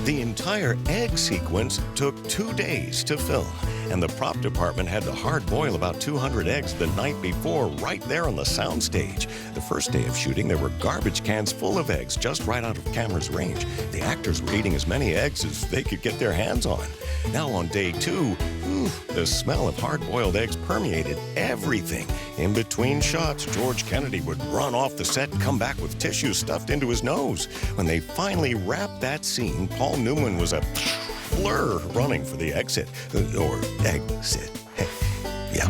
The entire egg sequence took 2 days to film, and the prop department had to hard-boil about 200 eggs the night before right there on the soundstage. The first day of shooting, there were garbage cans full of eggs just right out of camera's range. The actors were eating as many eggs as they could get their hands on. Now on day 2, the smell of hard-boiled eggs permeated everything. In between shots, George Kennedy would run off the set and come back with tissue stuffed into his nose. When they finally wrapped that scene, Paul Newman was a blur running for the exit. Or exit. Yeah.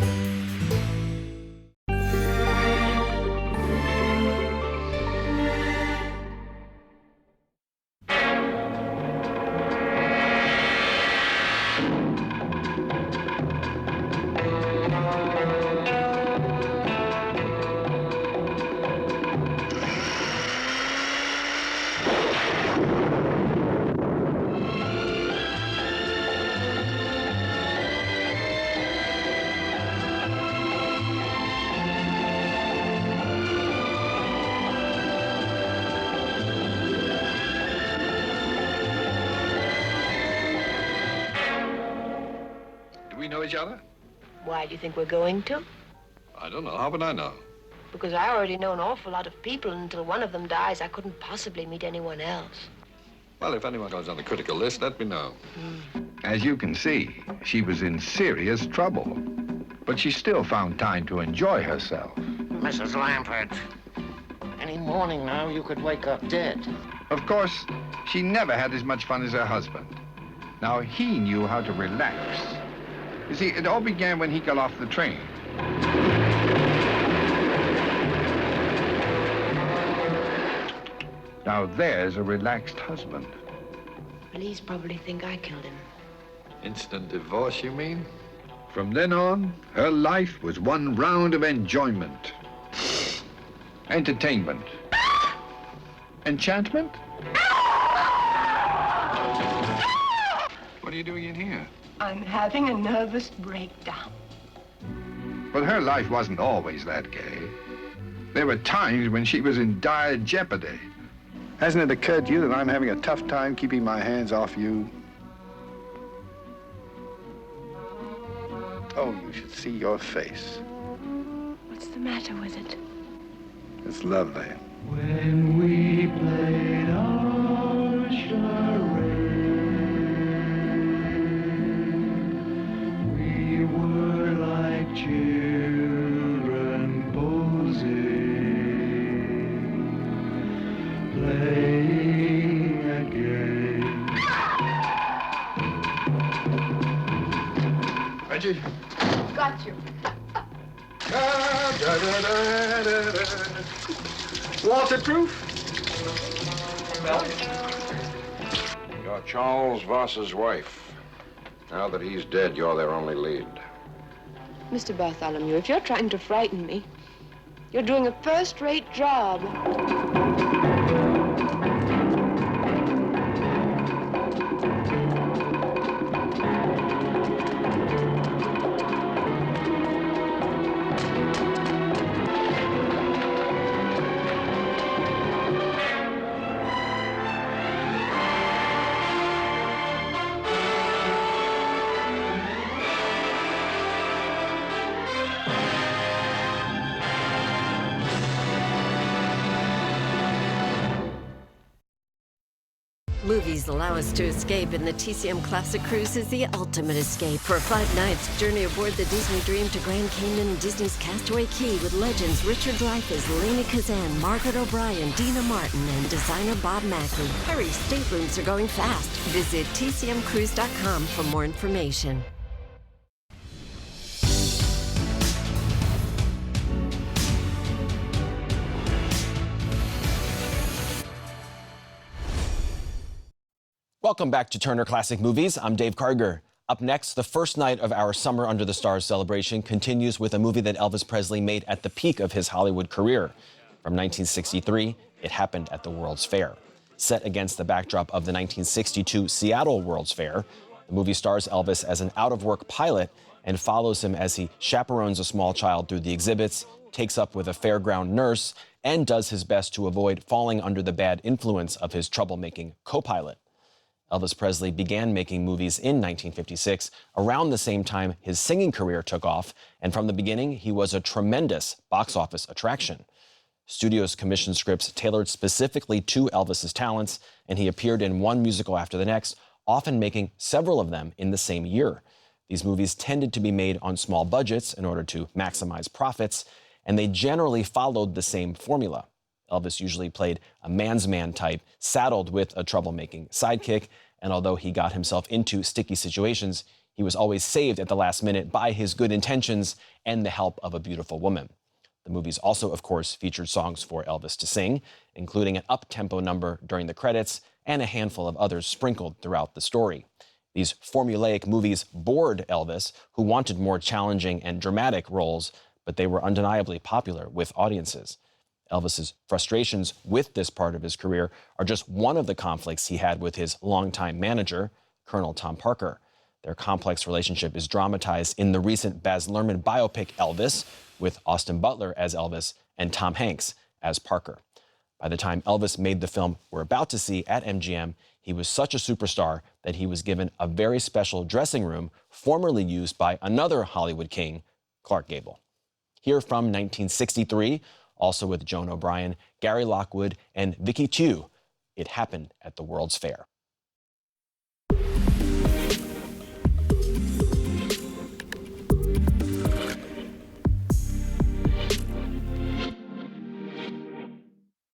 We know each other? Why do you think we're going to? I don't know. How would I know? Because I already know an awful lot of people, and until one of them dies, I couldn't possibly meet anyone else. Well, if anyone goes on the critical list, let me know. As you can see, she was in serious trouble. But she still found time to enjoy herself. Mrs. Lambert, any morning now you could wake up dead. Of course, she never had as much fun as her husband. Now, he knew how to relax. You see, it all began when he got off the train. Now, there's a relaxed husband. Police probably think I killed him. Instant divorce, you mean? From then on, her life was one round of enjoyment. Entertainment. Enchantment? What are you doing in here? I'm having a nervous breakdown. But her life wasn't always that gay. There were times when she was in dire jeopardy. Hasn't it occurred to you that I'm having a tough time keeping my hands off you? Oh, you should see your face. What's the matter with it? It's lovely. When we played our charade, we were like children posing, playing a game. Reggie? Got you. Waterproof? You're Charles Voss's wife. Now that he's dead, you're their only lead. Mr. Bartholomew, if you're trying to frighten me, you're doing a first-rate job. Movies allow us to escape, and the TCM Classic Cruise is the ultimate escape. For 5 nights, journey aboard the Disney Dream to Grand Cayman and Disney's Castaway Cay with legends Richard Dreyfuss, Lainey Kazan, Margaret O'Brien, Dina Martin, and designer Bob Mackie. Hurry, staterooms are going fast. Visit tcmcruise.com for more information. Welcome back to Turner Classic Movies. I'm Dave Karger. Up next, the first night of our Summer Under the Stars celebration continues with a movie that Elvis Presley made at the peak of his Hollywood career. From 1963, It Happened at the World's Fair. Set against the backdrop of the 1962 Seattle World's Fair, the movie stars Elvis as an out-of-work pilot and follows him as he chaperones a small child through the exhibits, takes up with a fairground nurse, and does his best to avoid falling under the bad influence of his troublemaking co-pilot. Elvis Presley began making movies in 1956, around the same time his singing career took off, and from the beginning, he was a tremendous box office attraction. Studios commissioned scripts tailored specifically to Elvis's talents, and he appeared in one musical after the next, often making several of them in the same year. These movies tended to be made on small budgets in order to maximize profits, and they generally followed the same formula. Elvis usually played a man's man type, saddled with a troublemaking sidekick, and although he got himself into sticky situations, he was always saved at the last minute by his good intentions and the help of a beautiful woman. The movies also, of course, featured songs for Elvis to sing, including an up-tempo number during the credits and a handful of others sprinkled throughout the story. These formulaic movies bored Elvis, who wanted more challenging and dramatic roles, but they were undeniably popular with audiences. Elvis's frustrations with this part of his career are just one of the conflicts he had with his longtime manager, Colonel Tom Parker. Their complex relationship is dramatized in the recent Baz Luhrmann biopic Elvis, with Austin Butler as Elvis and Tom Hanks as Parker. By the time Elvis made the film we're about to see at MGM, he was such a superstar that he was given a very special dressing room formerly used by another Hollywood king, Clark Gable. Here from 1963, also with Joan O'Brien, Gary Lockwood, and Vicky Chu, It Happened at the World's Fair.